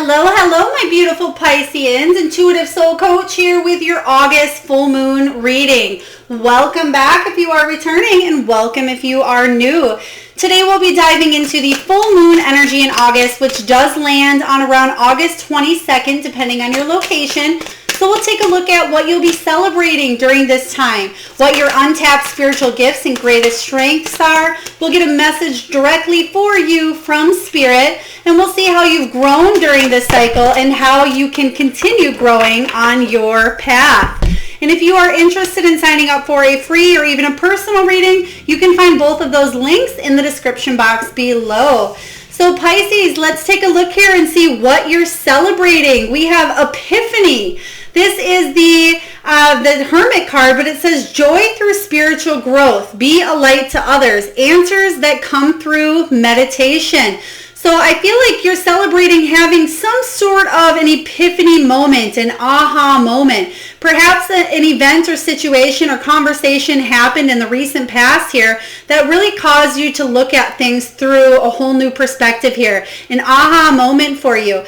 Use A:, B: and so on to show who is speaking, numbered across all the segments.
A: Hello, hello, my beautiful Pisceans. Intuitive Soul Coach here with your August full moon reading. Welcome back if you are returning, and welcome if you are new. Today we'll be diving into the full moon energy in August, which does land on around August 22nd, depending on your location. So we'll take a look at what you'll be celebrating during this time, what your untapped spiritual gifts and greatest strengths are. We'll get a message directly for you from Spirit, and we'll see how you've grown during this cycle and how you can continue growing on your path. And if you are interested in signing up for a free or even a personal reading, you can find both of those links in the description box below. So Pisces, let's take a look here and see what you're celebrating. We have Epiphany. This is the Hermit card, but it says joy through spiritual growth. Be a light to others. Answers that come through meditation. So I feel like you're celebrating having some sort of an epiphany moment, an aha moment. Perhaps an event or situation or conversation happened in the recent past here that really caused you to look at things through a whole new perspective here. An aha moment for you.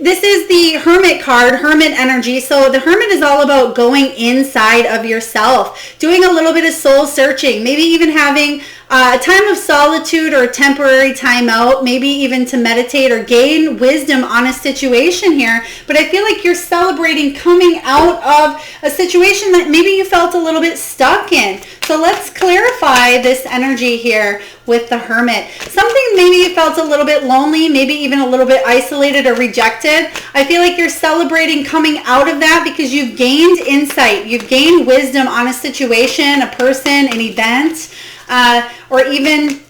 A: This is the Hermit card, Hermit energy. So the Hermit is all about going inside of yourself, doing a little bit of soul searching, maybe even having a time of solitude or a temporary time out, maybe even to meditate or gain wisdom on a situation here. But I feel like you're celebrating coming out of a situation that maybe you felt a little bit stuck in. So let's clarify this energy here with the Hermit. Something maybe you felt a little bit lonely, maybe even a little bit isolated or rejected. I feel like you're celebrating coming out of that because you've gained insight. You've gained wisdom on a situation, a person, an event, or even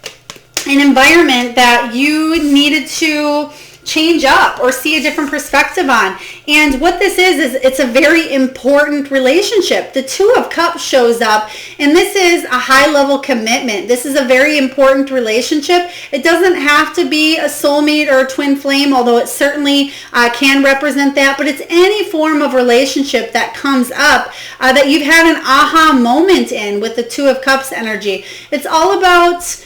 A: an environment that you needed to change up or see a different perspective on. And what this is it's a very important relationship. The Two of Cups shows up, and this is a high-level commitment. This is a very important relationship. It doesn't have to be a soulmate or a twin flame, although it certainly can represent that, but it's any form of relationship that comes up that you've had an aha moment in with the Two of Cups energy. It's all about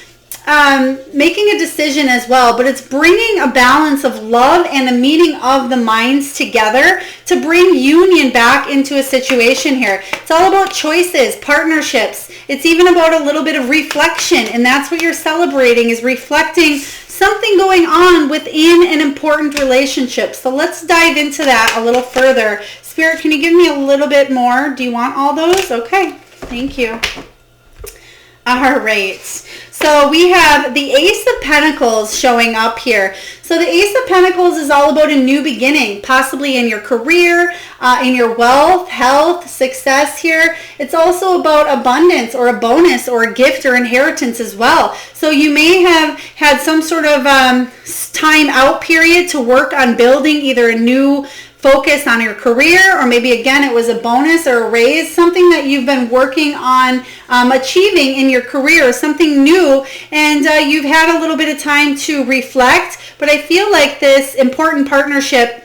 A: making a decision as well, but it's bringing a balance of love and a meeting of the minds together to bring union back into a situation here. It's all about choices, partnerships. It's even about a little bit of reflection, and that's what you're celebrating, is reflecting something going on within an important relationship. So let's dive into that a little further. Spirit, can you give me a little bit more? Do you want all those? Okay, thank you. All right, so we have the Ace of Pentacles showing up here. So the Ace of Pentacles is all about a new beginning, possibly in your career, in your wealth, health, success here. It's also about abundance or a bonus or a gift or inheritance as well. So you may have had some sort of time out period to work on building either a new focus on your career, or maybe again it was a bonus or a raise, something that you've been working on achieving in your career, something new, and you've had a little bit of time to reflect. But I feel like this important partnership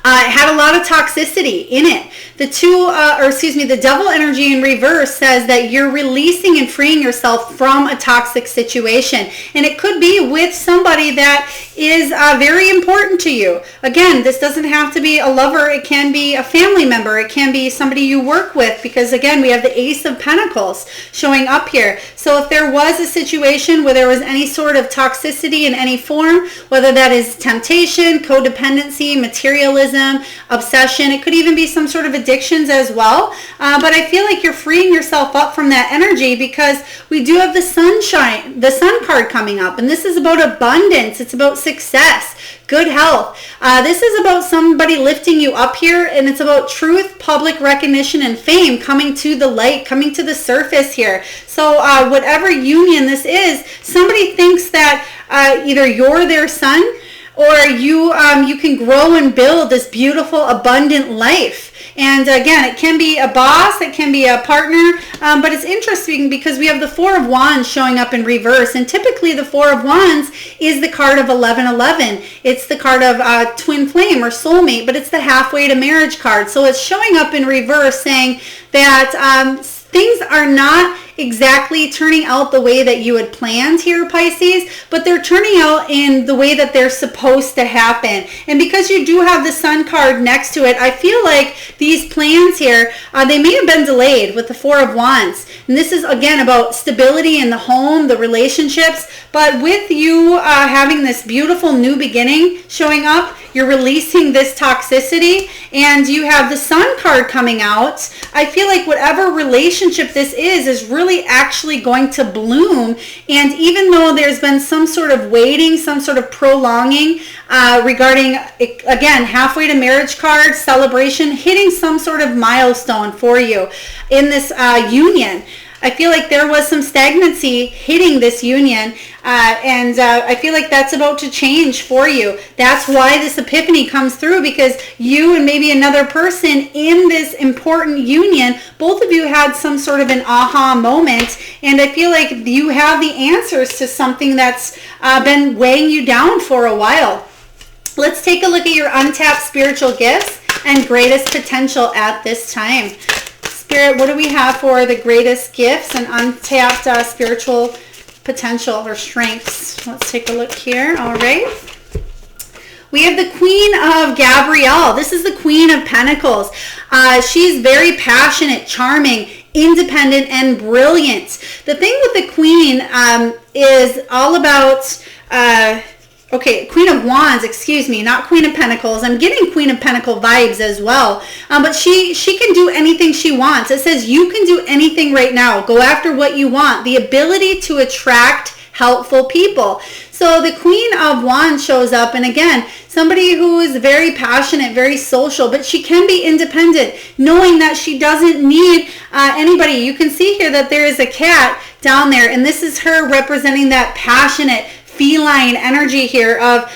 A: had a lot of toxicity in it. The devil energy in reverse says that you're releasing and freeing yourself from a toxic situation. And it could be with somebody that is very important to you. Again, this doesn't have to be a lover. It can be a family member. It can be somebody you work with, because again, we have the Ace of Pentacles showing up here. So if there was a situation where there was any sort of toxicity in any form, whether that is temptation, codependency, materialism, obsession, it could even be some sort of addictions as well. But I feel like you're freeing yourself up from that energy, because we do have the Sun card coming up, and this is about abundance. It's about success, good health. This is about somebody lifting you up here, and it's about truth, public recognition, and fame coming to the light, coming to the surface here. So whatever union this is, somebody thinks that either you're their sun, or you can grow and build this beautiful, abundant life. And again, it can be a boss, it can be a partner, but it's interesting because we have the Four of Wands showing up in reverse, and typically the Four of Wands is the card of 1111. It's the card of twin flame or soulmate, but it's the halfway to marriage card. So it's showing up in reverse, saying that things are not exactly turning out the way that you had planned here, Pisces, but they're turning out in the way that they're supposed to happen. And because you do have the Sun card next to it, I feel like these plans here, they may have been delayed with the Four of Wands. And this is, again, about stability in the home, the relationships. But with you having this beautiful new beginning showing up, you're releasing this toxicity, and you have the Sun card coming out. I feel like whatever relationship this is really actually going to bloom. And even though there's been some sort of waiting, some sort of prolonging regarding, again, halfway to marriage card, celebration, hitting some sort of milestone for you in this union. I feel like there was some stagnancy hitting this union, and I feel like that's about to change for you. That's why this epiphany comes through, because you and maybe another person in this important union, both of you had some sort of an aha moment, and I feel like you have the answers to something that's been weighing you down for a while. Let's take a look at your untapped spiritual gifts and greatest potential at this time. Spirit, what do we have for the greatest gifts and untapped spiritual potential or strengths? Let's take a look here. All right. We have the Queen of Gabrielle. This is the Queen of Pentacles. She's very passionate, charming, independent, and brilliant. The thing with the Queen is all about... Queen of Wands, excuse me, not Queen of Pentacles. I'm getting Queen of Pentacle vibes as well. But she can do anything she wants. It says you can do anything right now. Go after what you want. The ability to attract helpful people. So the Queen of Wands shows up, and again, somebody who is very passionate, very social, but she can be independent, knowing that she doesn't need anybody. You can see here that there is a cat down there, and this is her representing that passionate, feline energy here of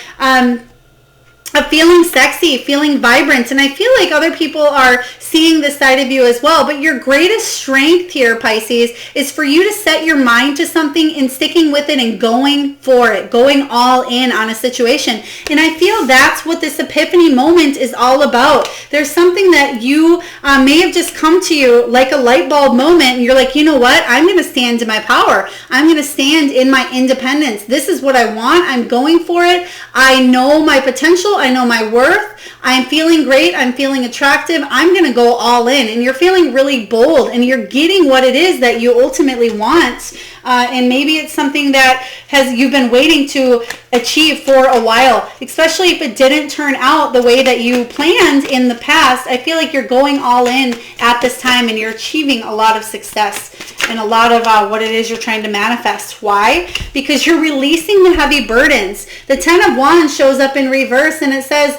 A: feeling sexy, feeling vibrant. And I feel like other people are seeing this side of you as well. But your greatest strength here, Pisces, is for you to set your mind to something and sticking with it and going for it, going all in on a situation. And I feel that's what this epiphany moment is all about. There's something that you may have just come to you like a light bulb moment, and you're like, you know what? I'm going to stand in my power. I'm going to stand in my independence. This is what I want. I'm going for it. I know my potential. I know my worth. I'm feeling great. I'm feeling attractive. I'm going to go all in. And you're feeling really bold, and you're getting what it is that you ultimately want. And maybe it's something that you've been waiting to achieve for a while, especially if it didn't turn out the way that you planned in the past. I feel like you're going all in at this time, and you're achieving a lot of success and a lot of what it is you're trying to manifest. Why? Because you're releasing the heavy burdens. The 10 of Wands shows up in reverse, and it says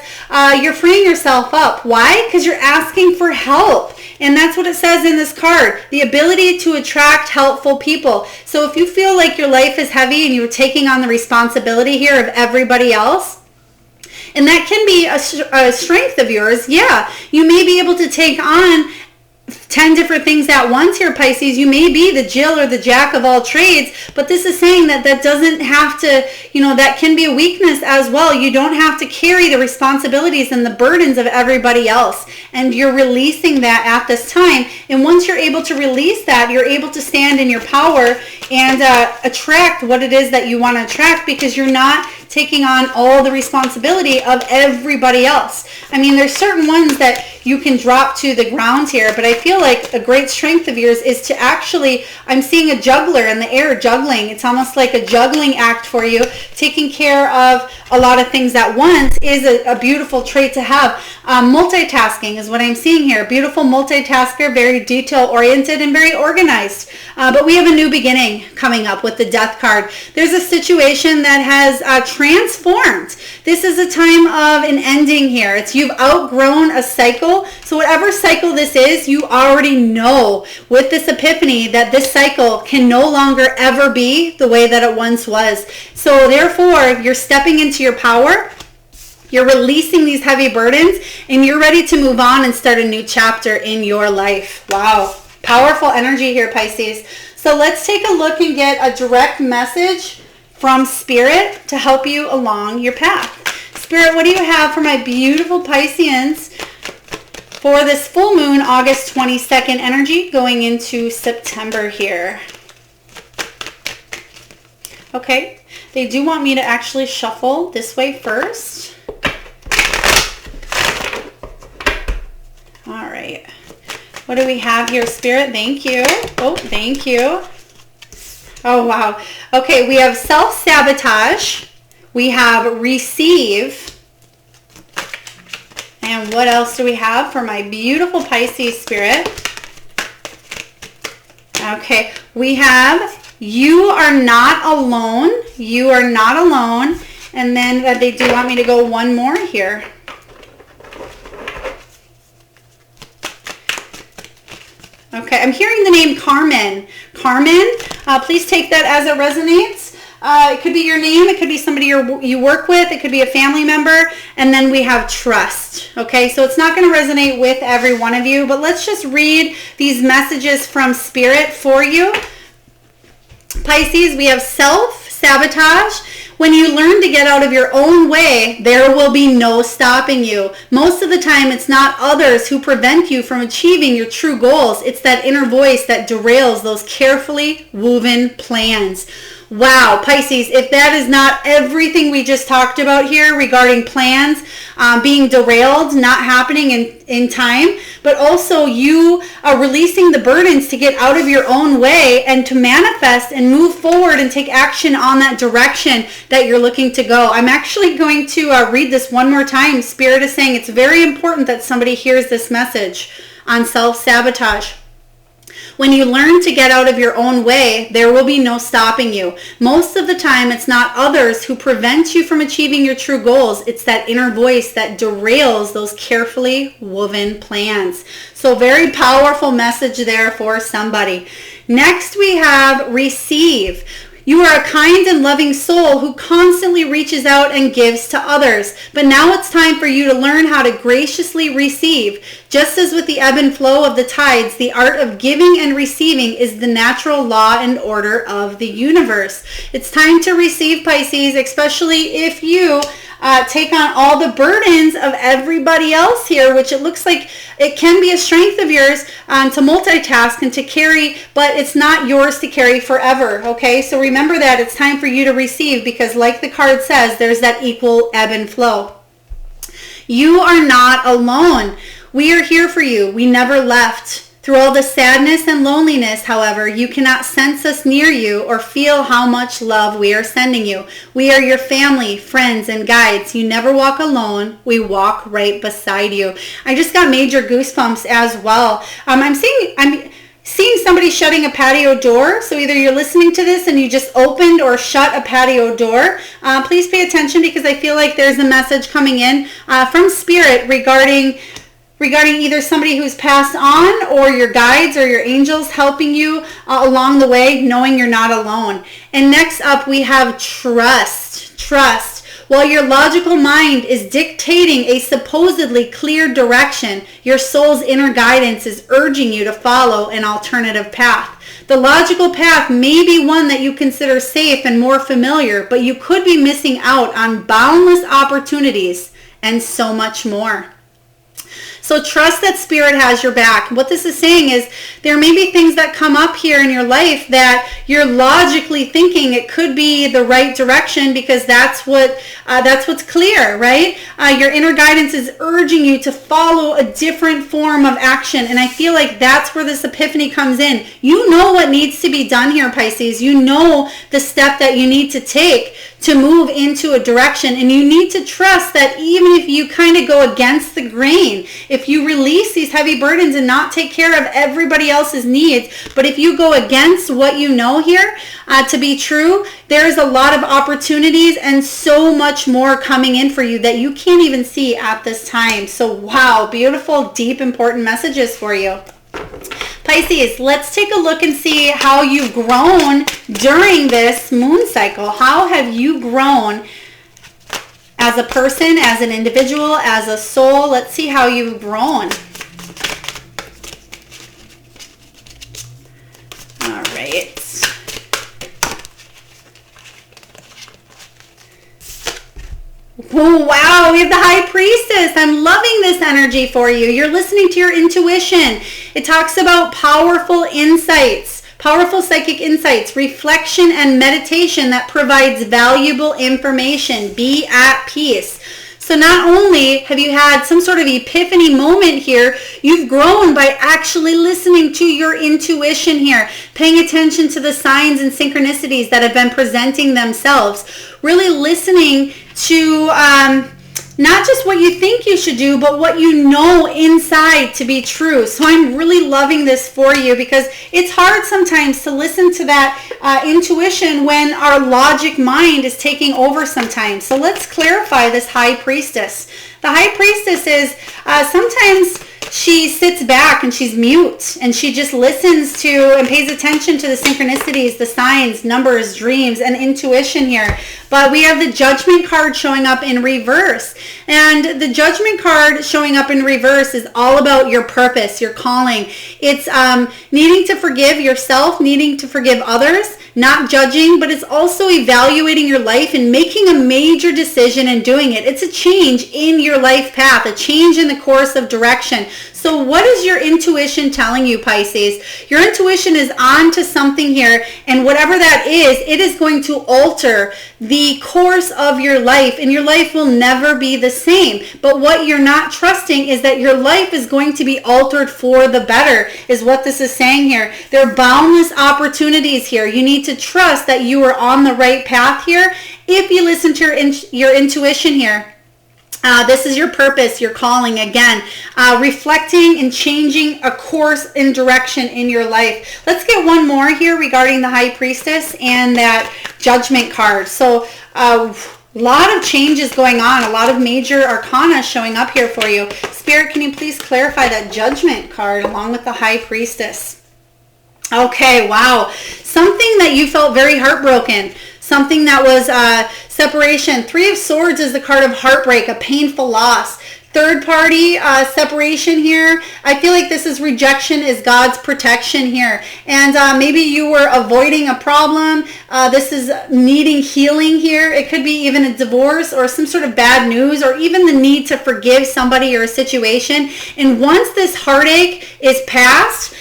A: you're freeing yourself up. Why? Because you're asking for help. And that's what it says in this card, the ability to attract helpful people. So if you feel like your life is heavy and you're taking on the responsibility here of everybody else, and that can be a strength of yours, yeah, you may be able to take on 10 different things at once here, Pisces. You may be the Jill or the Jack of all trades, but this is saying that doesn't have to, that can be a weakness as well. You don't have to carry the responsibilities and the burdens of everybody else, and you're releasing that at this time. And once you're able to release that, you're able to stand in your power and attract what it is that you want to attract, because you're not taking on all the responsibility of everybody else. I mean, there's certain ones that you can drop to the ground here, but I feel like a great strength of yours is to actually, I'm seeing a juggler in the air juggling. It's almost like a juggling act for you. Taking care of a lot of things at once is a beautiful trait to have. Multitasking is what I'm seeing here. Beautiful multitasker, very detail oriented and very organized. But we have a new beginning coming up with the Death card. There's a situation that has transformed. This is a time of an ending here. You've outgrown a cycle. So whatever cycle this is, you already know with this epiphany that this cycle can no longer ever be the way that it once was. So therefore, you're stepping into your power. You're releasing these heavy burdens, and you're ready to move on and start a new chapter in your life. Wow. Powerful energy here, Pisces. So let's take a look and get a direct message from Spirit to help you along your path. Spirit, what do you have for my beautiful Pisceans for this full moon, August 22nd energy going into September here. Okay, they do want me to actually shuffle this way first. All right. What do we have here, Spirit? Thank you. Oh, thank you. Oh, wow. Okay, we have self-sabotage. We have receive. And what else do we have for my beautiful Pisces Spirit? Okay, we have you are not alone. You are not alone. And then they do want me to go one more here. Okay, I'm hearing the name Carmen. Carmen, please take that as it resonates. It could be your name. It could be somebody you work with. It could be a family member. And then we have trust. Okay, so it's not going to resonate with every one of you, but let's just read these messages from Spirit for you. Pisces, we have self-sabotage. When you learn to get out of your own way, there will be no stopping you. Most of the time, it's not others who prevent you from achieving your true goals. It's that inner voice that derails those carefully woven plans. Wow, Pisces, if that is not everything we just talked about here regarding plans being derailed, not happening in time, but also you are releasing the burdens to get out of your own way and to manifest and move forward and take action on that direction that you're looking to go. I'm actually going to read this one more time. Spirit is saying it's very important that somebody hears this message on self-sabotage. When you learn to get out of your own way, there will be no stopping you. Most of the time, it's not others who prevent you from achieving your true goals. It's that inner voice that derails those carefully woven plans. So very powerful message there for somebody. Next, we have receive. You are a kind and loving soul who constantly reaches out and gives to others. But now it's time for you to learn how to graciously receive. Just as with the ebb and flow of the tides, the art of giving and receiving is the natural law and order of the universe. It's time to receive, Pisces, especially if you take on all the burdens of everybody else here, which it looks like it can be a strength of yours to multitask and to carry, but it's not yours to carry forever, okay? So remember that it's time for you to receive, because like the card says, there's that equal ebb and flow. You are not alone. We are here for you. We never left. Through all the sadness and loneliness, however, you cannot sense us near you or feel how much love we are sending you. We are your family, friends, and guides. You never walk alone. We walk right beside you. I just got major goosebumps as well. I'm seeing somebody shutting a patio door. So either you're listening to this and you just opened or shut a patio door. Please pay attention, because I feel like there's a message coming in from Spirit regarding either somebody who's passed on or your guides or your angels helping you along the way, knowing you're not alone. And next up, we have trust. Trust. While your logical mind is dictating a supposedly clear direction, your soul's inner guidance is urging you to follow an alternative path. The logical path may be one that you consider safe and more familiar, but you could be missing out on boundless opportunities and so much more. So trust that Spirit has your back. What this is saying is there may be things that come up here in your life that you're logically thinking it could be the right direction, because that's what's clear, right? Your inner guidance is urging you to follow a different form of action. And I feel like that's where this epiphany comes in. You know what needs to be done here, Pisces. You know the step that you need to take to move into a direction, and you need to trust that even if you kind of go against the grain, if you release these heavy burdens and not take care of everybody else's needs, but if you go against what you know here to be true, there's a lot of opportunities and so much more coming in for you that you can't even see at this time. So wow, beautiful, deep, important messages for you. Pisces, let's take a look and see how you've grown during this moon cycle. How have you grown as a person, as an individual, as a soul? Let's see how you've grown. All right. Oh, wow, we have the High Priestess. I'm loving this energy for you. You're listening to your intuition. It talks about powerful insights, powerful psychic insights, reflection, and meditation that provides valuable information. Be at peace. So not only have you had some sort of epiphany moment here, you've grown by actually listening to your intuition here, paying attention to the signs and synchronicities that have been presenting themselves, really listening to not just what you think you should do, but what you know inside to be true. So I'm really loving this for you because it's hard sometimes to listen to that intuition when our logic mind is taking over sometimes. So let's clarify this High Priestess. The High Priestess is sometimes she sits back and she's mute and she just listens to and pays attention to the synchronicities, the signs, numbers, dreams, and intuition here. But we have the Judgment card showing up in reverse. And the Judgment card showing up in reverse is all about your purpose, your calling. It's needing to forgive yourself, needing to forgive others, not judging, but it's also evaluating your life and making a major decision and doing it. It's a change in your life path, a change in the course of direction. So what is your intuition telling you, Pisces? Your intuition is on to something here, and whatever that is, it is going to alter the course of your life, and your life will never be the same. But what you're not trusting is that your life is going to be altered for the better, is what this is saying here. There are boundless opportunities here. You need to trust that you are on the right path here if you listen to your intuition here. This is your purpose, your calling, again, reflecting and changing a course and direction in your life. Let's get one more here regarding the High Priestess and that Judgment card. So a lot of changes going on, a lot of major arcana showing up here for you. Spirit, can you please clarify that Judgment card along with the High Priestess? Okay, wow. Something that you felt very heartbroken. Something that was separation. Three of Swords is the card of heartbreak, a painful loss. Third party separation here. I feel like this is rejection is God's protection here. And maybe you were avoiding a problem. This is needing healing here. It could be even a divorce or some sort of bad news or even the need to forgive somebody or a situation. And once this heartache is past,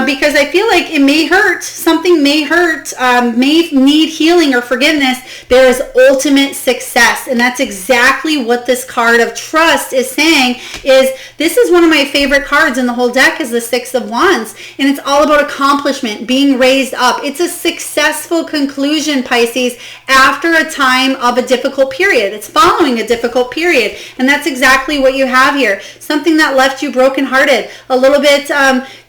A: because I feel like it may hurt, something may hurt, may need healing or forgiveness, there is ultimate success. And that's exactly what this card of trust is saying. Is this is one of my favorite cards in the whole deck, is the Six of Wands, and it's all about accomplishment, being raised up. It's a successful conclusion, Pisces, after a time of a difficult period. It's following a difficult period, and that's exactly what you have here. Something that left you brokenhearted, a little bit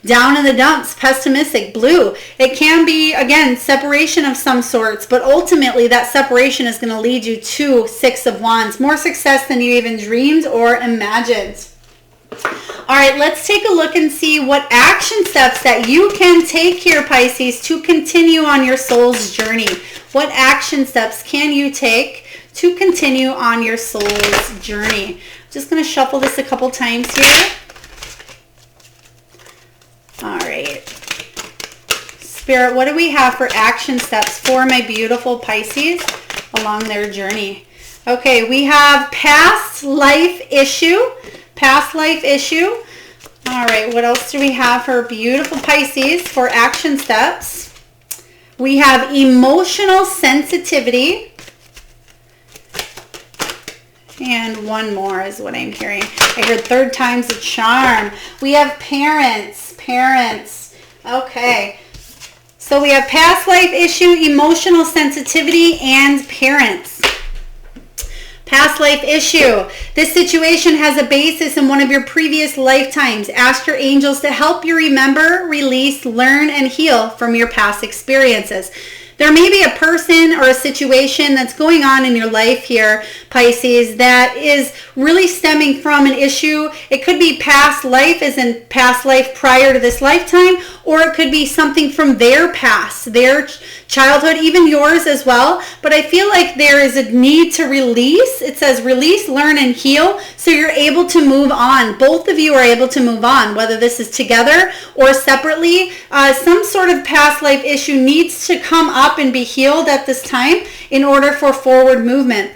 A: down in the dumps, pessimistic, blue. It can be, again, separation of some sorts, but ultimately that separation is going to lead you to Six of Wands. More success than you even dreamed or imagined. All right, let's take a look and see what action steps that you can take here, Pisces, to continue on your soul's journey. What action steps can you take to continue on your soul's journey? Just going to shuffle this a couple times here. All right. Spirit, what do we have for action steps for my beautiful Pisces along their journey? Okay, we have past life issue. Past life issue. All right, what else do we have for beautiful Pisces for action steps? We have emotional sensitivity. And one more is what I'm hearing. I heard third time's a charm. We have parents. Okay. So we have past life issue, emotional sensitivity, and parents. Past life issue. This situation has a basis in one of your previous lifetimes. Ask your angels to help you remember, release, learn, and heal from your past experiences. There may be a person or a situation that's going on in your life here, Pisces, that is really stemming from an issue. It could be past life, as in past life prior to this lifetime, or it could be something from their past, their childhood, even yours as well. But I feel like there is a need to release. It says release, learn, and heal, so you're able to move on. Both of you are able to move on, whether this is together or separately. Some sort of past life issue needs to come up and be healed at this time in order for forward movement.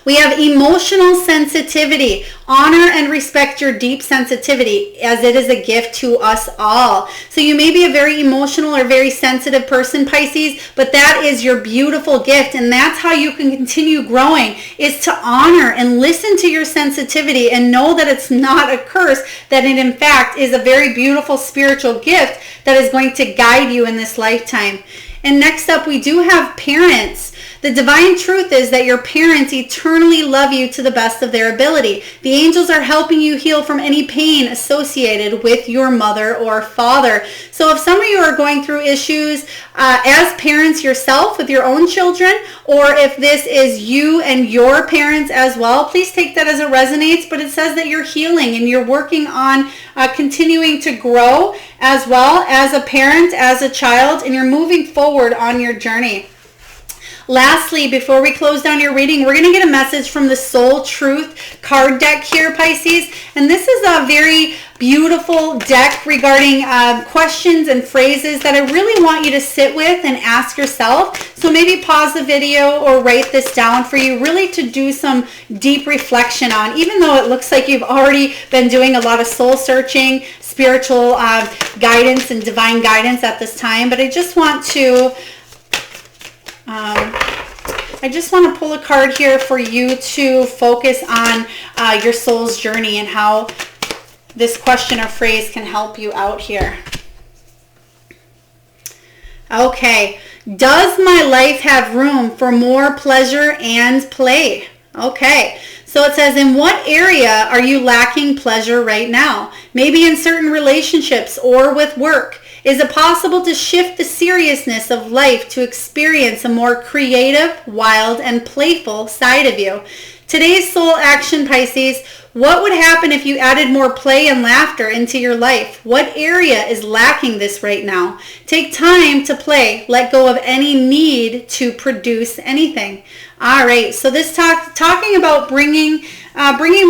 A: We have emotional sensitivity. Honor and respect your deep sensitivity, as it is a gift to us all. So you may be a very emotional or very sensitive person, Pisces, but that is your beautiful gift, and that's how you can continue growing, is to honor and listen to your sensitivity and know that it's not a curse, that it in fact is a very beautiful spiritual gift that is going to guide you in this lifetime. And next up, we do have parents. The divine truth is that your parents eternally love you to the best of their ability. The angels are helping you heal from any pain associated with your mother or father. So if some of you are going through issues as parents yourself with your own children, or if this is you and your parents as well, please take that as it resonates. But it says that you're healing and you're working on continuing to grow as well as a parent, as a child, and you're moving forward on your journey. Lastly, before we close down your reading, we're going to get a message from the Soul Truth card deck here, Pisces. And this is a very beautiful deck regarding questions and phrases that I really want you to sit with and ask yourself. So maybe pause the video or write this down for you, really to do some deep reflection on, even though it looks like you've already been doing a lot of soul searching, spiritual guidance and divine guidance at this time. But I just want to pull a card here for you to focus on your soul's journey and how this question or phrase can help you out here. Okay. Does my life have room for more pleasure and play? Okay. So it says, in what area are you lacking pleasure right now? Maybe in certain relationships or with work. Is it possible to shift the seriousness of life to experience a more creative, wild, and playful side of you? Today's soul action, Pisces. What would happen if you added more play and laughter into your life? What area is lacking this right now? Take time to play. Let go of any need to produce anything. All right, so this talking about bringing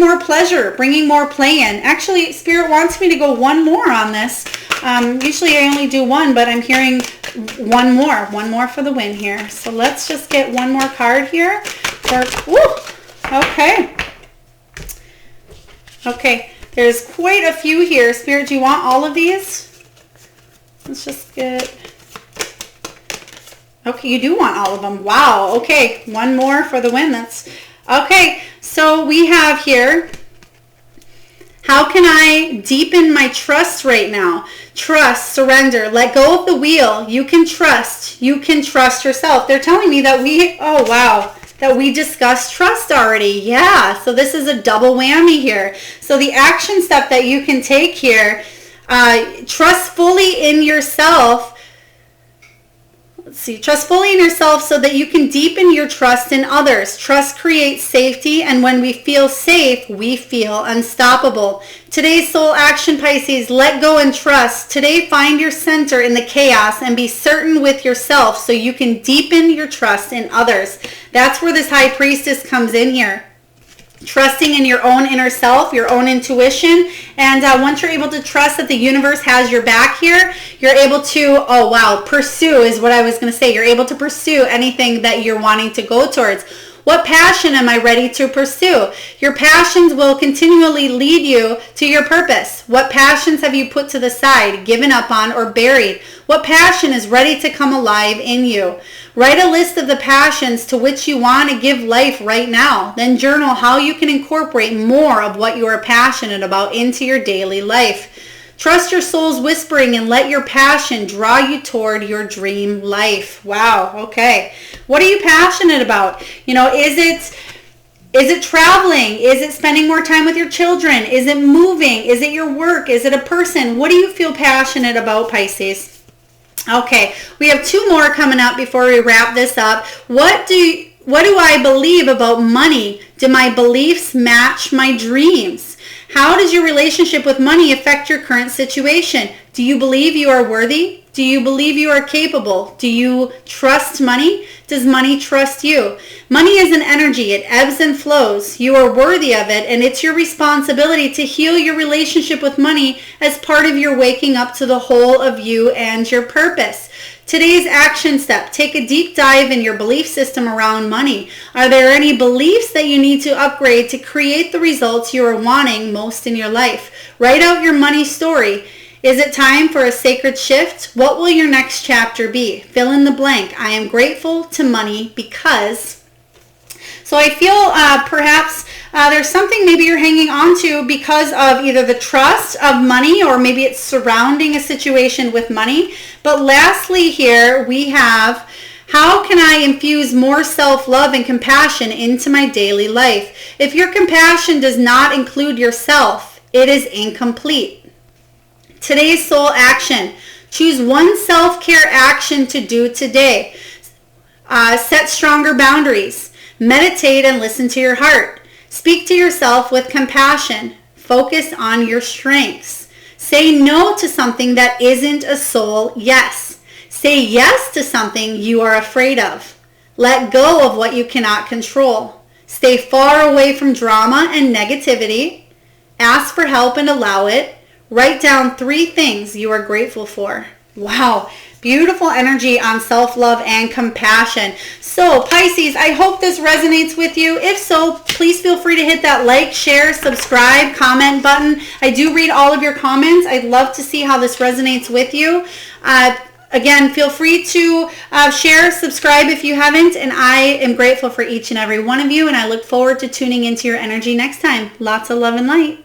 A: more pleasure, bringing more play in. Actually, Spirit wants me to go one more on this. Usually I only do one, but I'm hearing one more for the win here. So let's just get one more card here. Okay, there's quite a few here. Spirit, do you want all of these? Let's just get... Okay, you do want all of them. Wow. Okay, one more for the win. That's okay. So we have here, how can I deepen my trust right now? Trust, surrender, let go of the wheel. You can trust. You can trust yourself. They're telling me that that we discussed trust already. Yeah, so this is a double whammy here. So the action step that you can take here, trust fully in yourself. Trust fully in yourself so that you can deepen your trust in others. Trust creates safety, and when we feel safe, we feel unstoppable. Today's soul action, Pisces, let go and trust. Today, find your center in the chaos and be certain with yourself so you can deepen your trust in others. That's where this High Priestess comes in here. Trusting in your own inner self, your own intuition. And once you're able to trust that the universe has your back here, you're able to, pursue is what I was going to say. You're able to pursue anything that you're wanting to go towards. What passion am I ready to pursue? Your passions will continually lead you to your purpose. What passions have you put to the side, given up on, or buried? What passion is ready to come alive in you? Write a list of the passions to which you want to give life right now. Then journal how you can incorporate more of what you are passionate about into your daily life. Trust your soul's whispering and let your passion draw you toward your dream life. Wow, okay. What are you passionate about? Is it traveling? Is it spending more time with your children? Is it moving? Is it your work? Is it a person? What do you feel passionate about, Pisces? Okay, we have two more coming up before we wrap this up. What do I believe about money? Do my beliefs match my dreams? How does your relationship with money affect your current situation? Do you believe you are worthy? Do you believe you are capable? Do you trust money? Does money trust you? Money is an energy. It ebbs and flows. You are worthy of it, and it's your responsibility to heal your relationship with money as part of your waking up to the whole of you and your purpose. Today's action step, take a deep dive in your belief system around money. Are there any beliefs that you need to upgrade to create the results you are wanting most in your life? Write out your money story. Is it time for a sacred shift? What will your next chapter be? Fill in the blank. I am grateful to money because... So I feel perhaps there's something maybe you're hanging on to because of either the trust of money or maybe it's surrounding a situation with money. But lastly here we have, how can I infuse more self-love and compassion into my daily life? If your compassion does not include yourself, it is incomplete. Today's soul action. Choose one self-care action to do today. Set stronger boundaries. Meditate and listen to your heart. Speak to yourself with compassion. Focus on your strengths. Say no to something that isn't a soul yes. Say yes to something you are afraid of. Let go of what you cannot control. Stay far away from drama and negativity. Ask for help and allow it. Write down 3 things you are grateful for. Wow. Beautiful energy on self-love and compassion. So Pisces, I hope this resonates with you. If so, please feel free to hit that like, share, subscribe, comment button. I do read all of your comments. I'd love to see how this resonates with you. Again, feel free to share, subscribe if you haven't. And I am grateful for each and every one of you. And I look forward to tuning into your energy next time. Lots of love and light.